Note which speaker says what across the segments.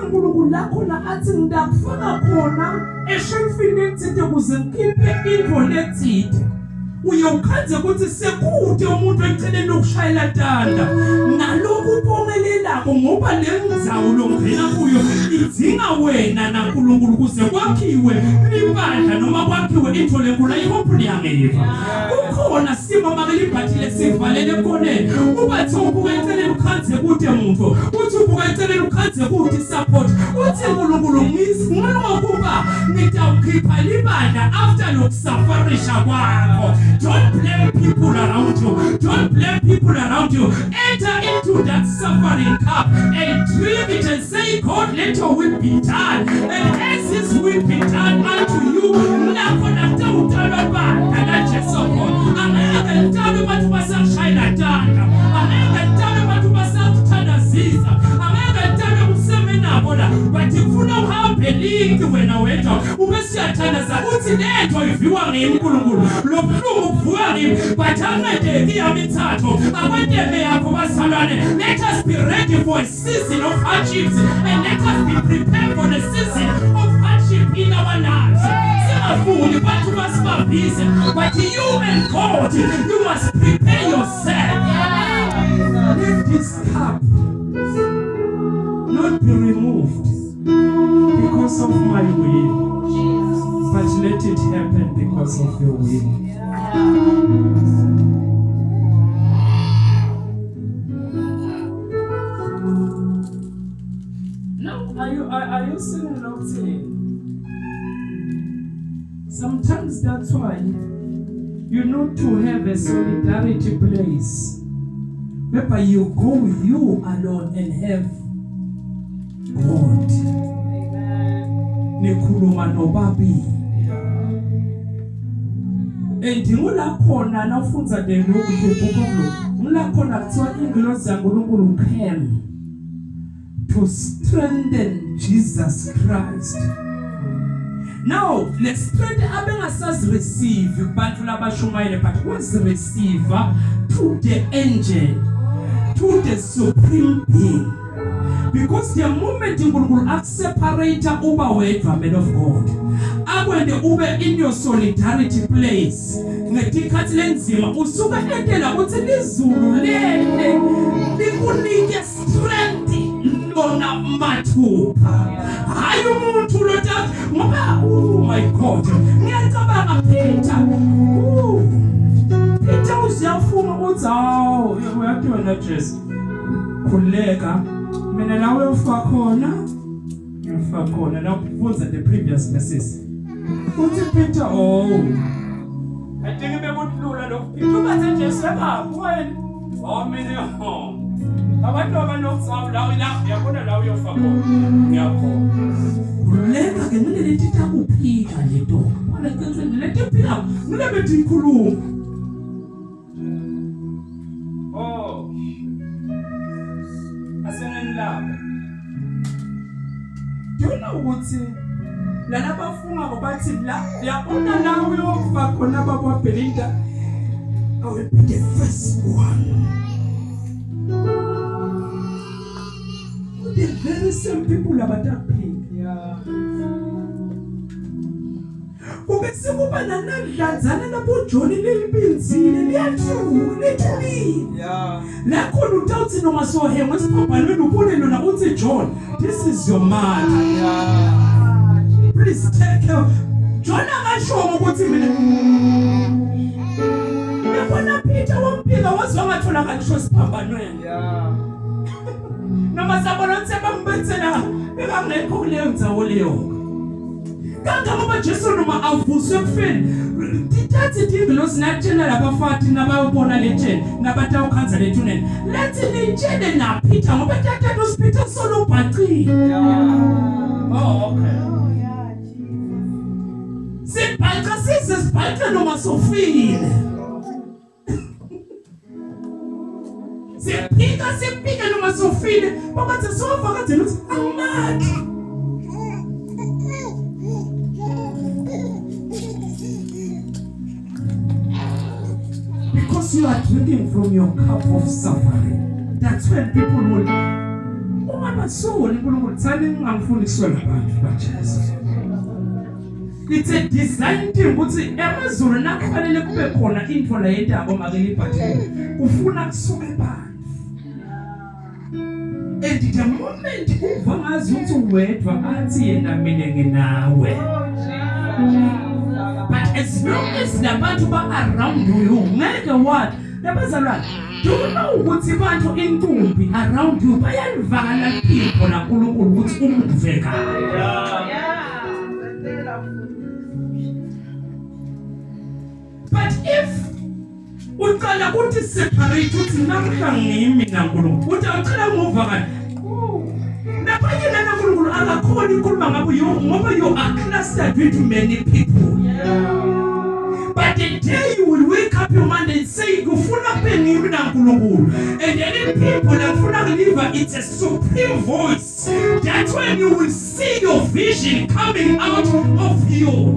Speaker 1: uNkulunkulu lakho la athi ngidakufaka khona eshelfini etside ukuze ngikhiphe into letside uyokhanze ukuthi sekude umuntu eceleni ukushayela tanda nalokhu upongelelako ngoba lengzawo longena kuyo idinga wena naNkulunkulu kuze kwakhiwe ibandla noma kwakhiwe into lenkulu ayihophu liyangeva kukhona simo makelibhathile sivalele ekoneni ubathi ubuka eceleni ukhanze kude umuntu uthi ubuka eceleni ukhanze kude support uthi uNkulunkulu ngisinqoma kuba nitawukhipha libandla after lokusafarisha kwakho. Don't blame people around you. Don't blame people around you. Enter into that suffering cup and drink it and say, God, let your will be done. And as His will be done unto you, nakona mtawutana banda na Jesu. Amega ntabe watu basashayina tanda. Amega ntabe watu basakutana ziza. Amega ntabe museme nabola. Batifuna uhambe lingi wena weta. Umesiatana za uti neto ifiwa ni mkulungulu. Loplumu kufuani. Batangete kia mitatu. Awendeme yako basalane. Let us be ready for a season of hardships. And let us be prepared for the season of hardship in our lives. Fool, but you must be busy. But you and God, you must prepare yourself. Let this cup not be removed because of my will, but let it happen because of your will. Now, are you singing along today? Sometimes that's why you need to have a solidarity place whereby you go you alone and have God. Nikhuluma nobabi. Ngula khona nafunza the book of Luke. Ngula khona kuthiwa ingilosi yaNkulunkulu came to strengthen Jesus Christ. Now, let's strength abengasazi receive bantu labashumayile but was receiver to the angel, to the supreme being. Because the moment uNkulunkulu separate uba wedwa man of God, akwende ube in your solidarity place ngetikhathi lenzima usuka entela ukuthi lizulu lele likunike strength lona mathupha hayi umuntu lota ngoba oh my God ngiyacabanga Peter usiyafuma uzawo uyathi wena Jesu khuleka mina nawe ufa khona la kufunza the previous message uthi Peter I think bekuhlula lokhu Peter bathe Jesu wena mina abantu abanokuzawo la uyabona la uyofa khona ngiyakho khuleka ke mina lethitha kuphika lento wala kenze letiphila mina bethi ikhuluma asenenilaba yona ukuthi lana bafunga ngobathi la yabona la uyofa khona baba Belinda I will be the first one. The very same people about pink. Yeah. Ubese kuba nanadlazana nabo John lelibinzile liyathuki. Yeah. La khona utawuthi noma sohengwe esibhalweni ubone lona uthi John, this is your man. Yeah. Please take care. John akasho ukuthi mina yabona Peter wampika wazwa ngathola ngisho siphambanweni. Yeah. Noma sabona ntseba mbetsela bekangekho kuleyo ndzawo leyo kanti ngoba Jesu noma avuswe ekufeni tithathe ingilosi natshela labafati nabayobona letsheni nabatawukhanza lethuneni lethi litshele na Peter ngoba tathatha uSpeter solo bhaqile okay sibhaqa sibhaqa noma sofile Sipika noma sofile babathi sofa kade luthi amathi because you are drinking from your cup of suffering. That's when people will angasoni uNkulunkulu thani ngingangifundiswa nabantu baJesu. It's a design thing ukuthi emazulu nakufanele kube khona into la yendaba makeliphathele ufuna kusuke phansi. And the moment uva ngazi ukuthi wedwa athi yena mina nginawe. But as long as labantu ba around you ngeke what labazalwane do you know ukuthi abantu intombi around you bayalivakala iphiko laNkulunkulu ukuthi umuve kahle. But if uqala ukuthi separate uthi namhla ngimi naNkulunkulu uthi ucela nguva kahle nabanye naNkulunkulu akakhona ikhuluma ngabo ngoba you are clustered with many people. But the day you will wake up your mind and say ngifuna ngimi naNkulunkulu and any people ngifuna deliver, it's a supreme voice. That's when you will see your vision coming out of you.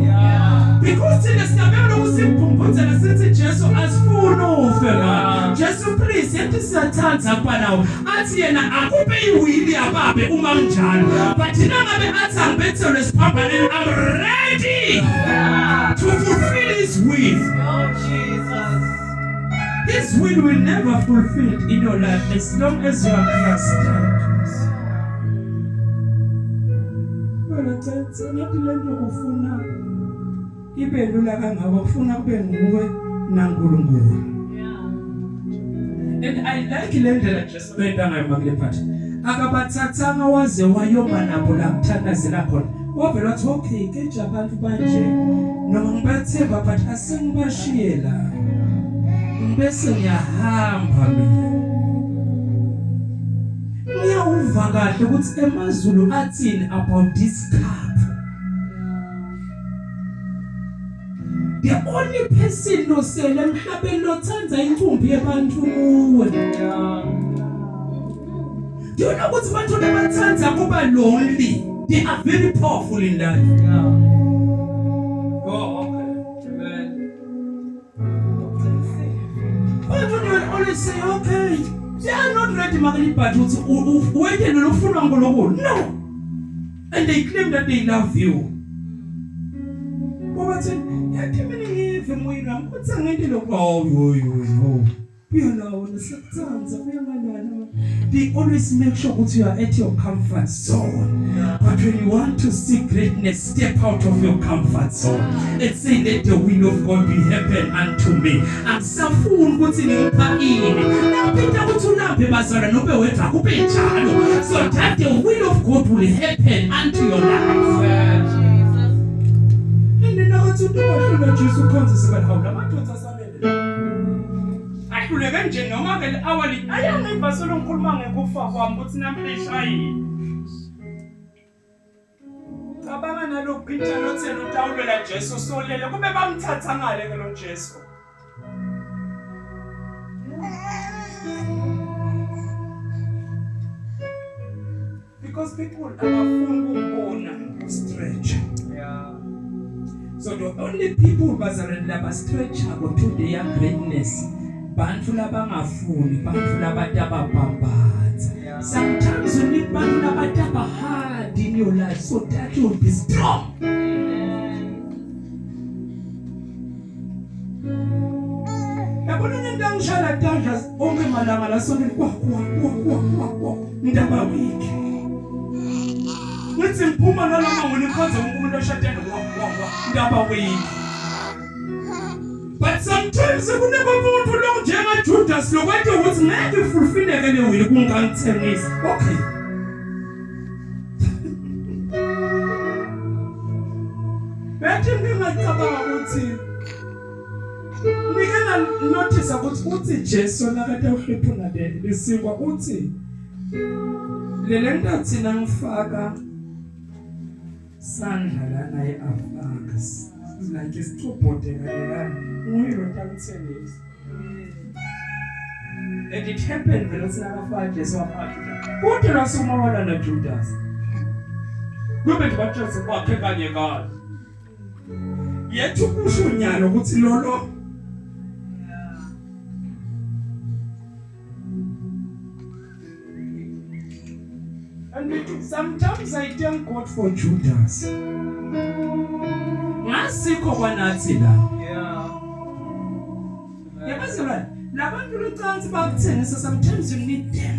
Speaker 1: Because in the stabelo usimpumphuzela sithi Jesu asifuna ufela. Jesu please yathi siyathanza kwa nawo. Athi yena akupe iwili yababe uma njalo. But nangabe athi angibethelwe siphambaneni I'm ready to fulfill his will. Oh Jesus. His will will never fulfilled in your life as long as you are clustered. Wena thethe nathi lento ufuna ibe lula kangaka ufuna kube nguwe naNkulunkulu. And I like lendlela Jesu benda ngayo makule part. Akabathathanga waze wayoma nabo la kuthandazela khona. Wavela wathi okay ke abantu banje noma ngibathemba but asengibashiye la. Bese ngiyahamba mina. Ngiyawuva kahle ukuthi emazulu athini about this cup. The only person no sele emhlabeni lothanza intombi yabantu kuwe. Do you know what abantu labathanza kuba lonely? They are very powerful in life. Oh, okay. Amen. But you will always say, okay, they are not ready magali but wait lo ufuna ngoloko. No. And they claim that they love you. But yathi mina ngive moyeni wami kuthi ngento lokho. They always make sure that you are at your comfort zone. But when you want to see greatness, step out of your comfort zone and say, let the will of God be happen unto me. And safun ukuthi ngiphaini. Naphinda ukuthi ulambe bazalwane nobe wethu akube njalo. So that the will of God will happen unto your life. Ndinakuthi uNkulunkulu Jesu khonza sibalahawula amadoda asamele. Ahluleke nje noma ke awali ayangiva solo ngikhuluma ngekufa kwami ukuthi namhla yini. Cabanga nalo Peter nothela utawulela Jesu solele kube bamthatha ngale ke lo Jesu. Because people abafuna ukubona stretch. Yeah. So the only people bazalwane laba stretch to their greatness. Bantu labangafuni, bantu labababhatha. Sometimes you need bantu labahard in your life so that you will be strong. Yabona ngento ngishala tandla onke malanga la sonke kwa ndaba week. Ngithi ngiphuma nalama ngonikhonza umuntu oshadene ndaba week. But sometimes kunemuntu lo njenga Judas lokwathi ukuthi ngeke fulfilleke le will kungangithengisa. Okay. Bathi ngingacabanga ukuthi ngikena notice ukuthi Jesu nakade uhlephuna lesikwa uthi lele nto thina ngifaka sandla la naye afaka. Like isitobhote kanye nguyilo ntamthenisi. And it happened vele sinakafaka Jesu wafaka. Kuthi lasumawala na Judas. Kube ndibathase kwakhe kanye kanye. Yethu kusho nyalo ukuthi lolo and Sometimes I thank God for Judas. Ngasikho kwanathi la. Yabazi la. Labantu lucansi bakutheni so sometimes you need them.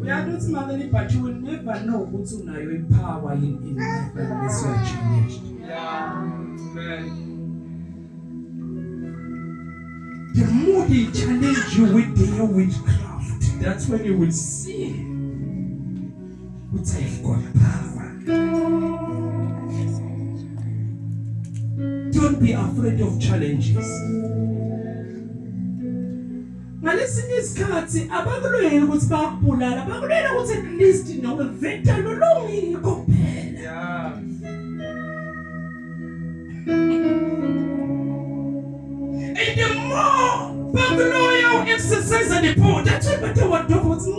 Speaker 1: Uyakuthi makeni but you will never know ukuthi unayo ipower in life unless you are changed. The more they challenge you with their witchcraft, that's when you will see what I've got power. Don't be afraid of challenges. Ngalesinye isikhathi abakulweli ukuthi bakubulala, bakulwela ukuthi at least nawe vector lolongile kuphela. And the more bakuloya exercise the power, that's why bathe wadovothi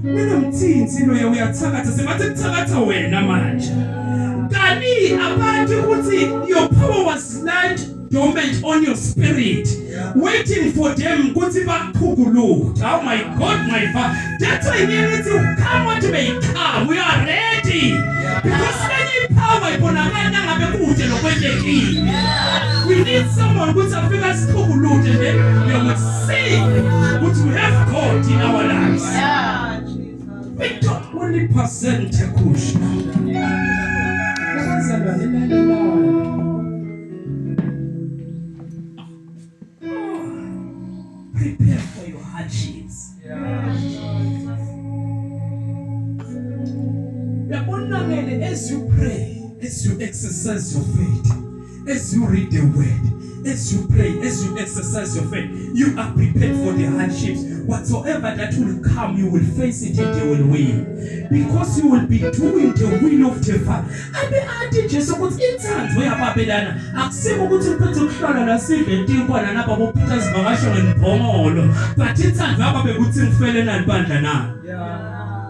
Speaker 1: mina mthinzi loya uyathakatha sengathi kuthakatha wena manje. Kani abantu ukuthi your power was lying dormant on your spirit, waiting for them ukuthi bakukhulule. Oh my God, my Father, that's why we need to come what may come. We are ready because any power ibonakala ngabe kude lokwendekile. We need someone who's a figure school and then we will see what we have God in our lives. We don't only present a cushion. Prepare for your hardships. As you pray, as you exercise your faith, as you read the word, as you pray, as you exercise your faith, you are prepared for the hardships. Whatsoever that will come, you will face it and you will win. Because you will be doing the will of the Father. Abe ati Jesu ukuthi intando yababelana akusikho ukuthi uphethe ukuhlala nasiphe intikwana napa bophutha sivakasho ngebhongolo. But intando yababe ukuthi ngifele nalibandla na.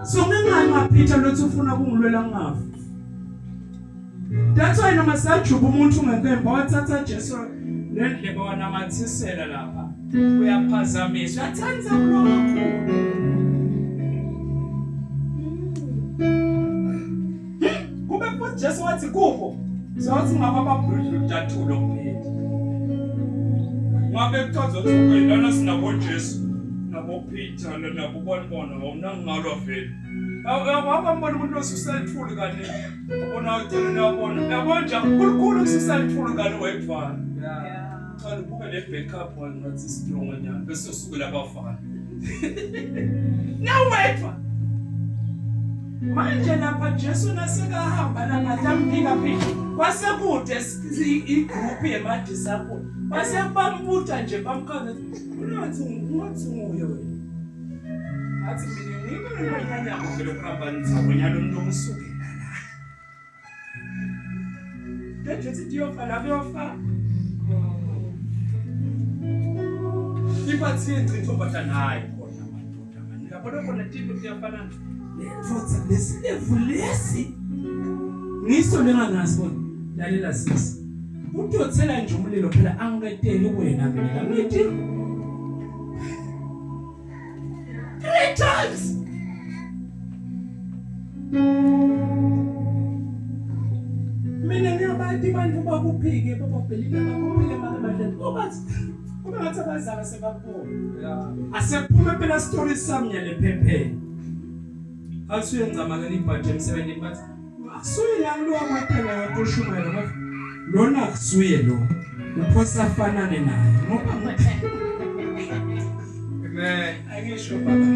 Speaker 1: So ngingangaphetha lothi ufuna kungilwela ngafa. That's why noma sajuba umuntu ungempemba wathatha Jesu nendlebe wanamathisela lapha. Uyaphazamisa. Uyathanza kulonga kakhulu. Kube futhi Jesu wathi kupho. Sothi ngababa bruthu udathulo kuphela. Ngabe kuthaza ukuthi lana sinabo Jesu nabo Peter nabo bonbona wona ngalo vele. Awabambona umuntu osuselithuli kanti ubona uthele nabona. Yabonja kukhulu kususelithuli kanti wayekufana. Cha ubuke le backup ngathi strong nyana bese usuke labafana. Now wait. Manje lapha Jesu nasekahamba langatamphika phiki. Wasekude igroup yema disciple. Basebambuta nje bamkhanda unathi nguye wena. Athi mina ngibona ngiyanya ukuhamba nithabo nyalo umuntu omusuke la. Jesu diyofana beyofa. Ipathi ngicithobatha naye khona amadoda manje. Yabona khona tipo kuyafana lethoza lesilevulesi. Ngiso lengangazi bona lalela sisi. Utotsela nje umlilo phela angiketeli wena mina ngithi 3 times. Mina ngiyabathi abantu bakuphike bababhelile bakuphike manje obathi kube ngathi abazali sebabona. Asephume phela story sami nyale phepheni. Asuyenza makani ibhathi emsebenzini bathi akusuye la lo amathela waqoshumayela bathi lona akusuye lo uphosa fanane naye ngoba amen angisho baba.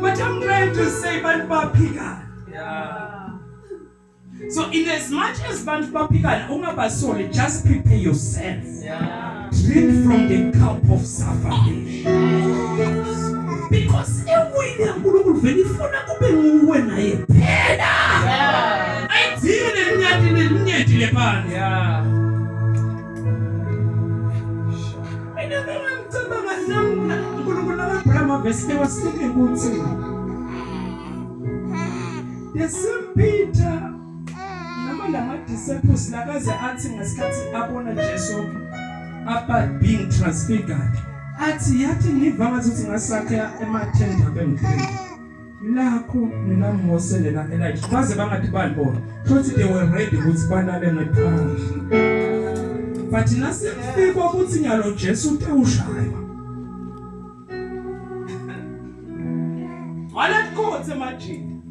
Speaker 1: But I'm trying to say bantu baphika. So in as much as bantu baphika ungabasoli, just prepare yourself. Drink from the cup of suffering. Because ewile uNkulunkulu vele ifuna kube nguwe naye phela. Ayidile ninyadile phansi. Mina ngicabanga namna uNkulunkulu akabhula verse wasike ukuthi the same Peter nama disciples lakaze athi ngesikhathi abona Jesu apa being transfigured athi yathi ngiva ngathi uthi ngasakha emathenda bengithini lakho ninamose nena Elijah baze bangathi balibona futhi they were ready ukuthi balale ngaphandle but nasifika ukuthi nyalo Jesu utewushaya wala khothe majini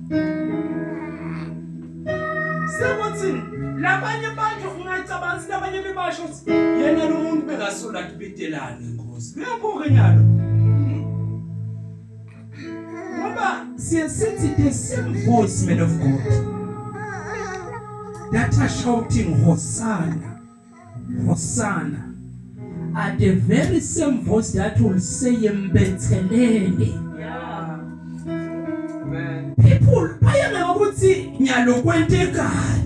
Speaker 1: sekuthi labanye abantu ungacabanzi labanye bebasho yena lo muntu bekasola kubedelana inkosi uyabuka nyalo ngoba sithi the same voice men of God that are shouting Hosanna Hosanna are the very same voice that will say Mbethelele. People bayanga ukuthi nyalo kwentekani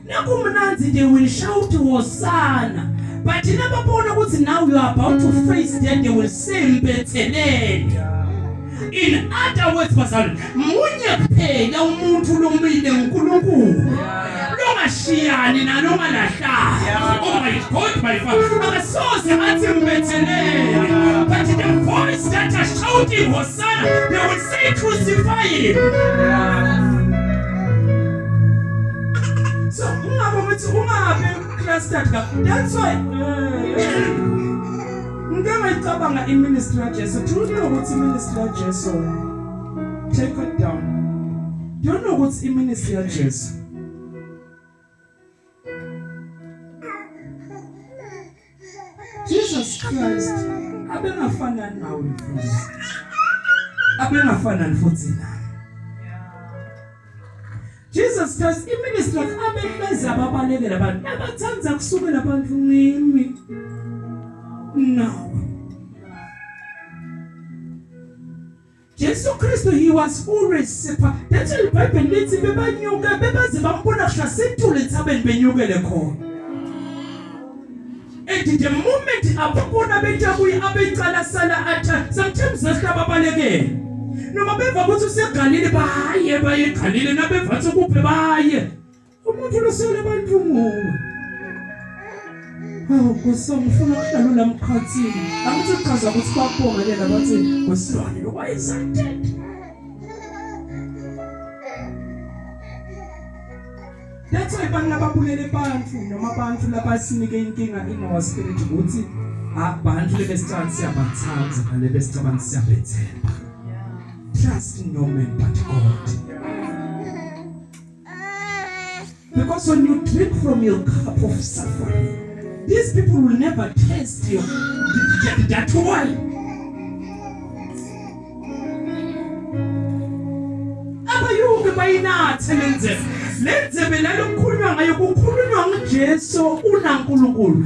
Speaker 1: nakumnanzi they will shout Hosanna but nababona ukuthi now you are about to face that they will say Mbethelele. In other words bazalwane munye kuphela umuntu lomile uNkulunkulu longashiyani nalongalahlanga. Oh my God my Father akasoze athi Mbethelele but the voice that are shouting Hosanna they will say crucify him. So ungabe clustered that's why ngicabanga iministry yaJesu thuna ukuthi iministry yaJesu take it down. Do you know what's iministry yaJesu? Jesus Christ abengafana nawe mfundisi abengafana futhi nawe. Jesus Christ iministry abehleza ababalekela abantu abathanza kusukela abantu ngimi. No. Jesus Christ he was always separate. That's why the Bible lithi bebanyuka bebaze bambona kusha sethule thabeni benyukele khona. And the moment ababona betabuyi abecala sala atha sometimes zahlaba balekele. Noma beva ukuthi useGalile baye eGalile nabevathi kuphe baye. Umuntu lo sele abantu ngoba kusongifuna ukuhlala lamkhathini akuthi chaza ukuthi babonga lena bathi ngosilwane lokwayizathe. That's why banababulele abantu noma abantu labasinike inkinga in our spirit ukuthi abantu lebesicala siyabathatha nalebesicabanga siyabethemba. Trust in no man but God. Because when you drink from your cup of suffering these people will never taste you that wine. Abayuke bayinathe lenze belalo kukhulunywa ngayo kukhulunywa ngoJesu unaNkulunkulu.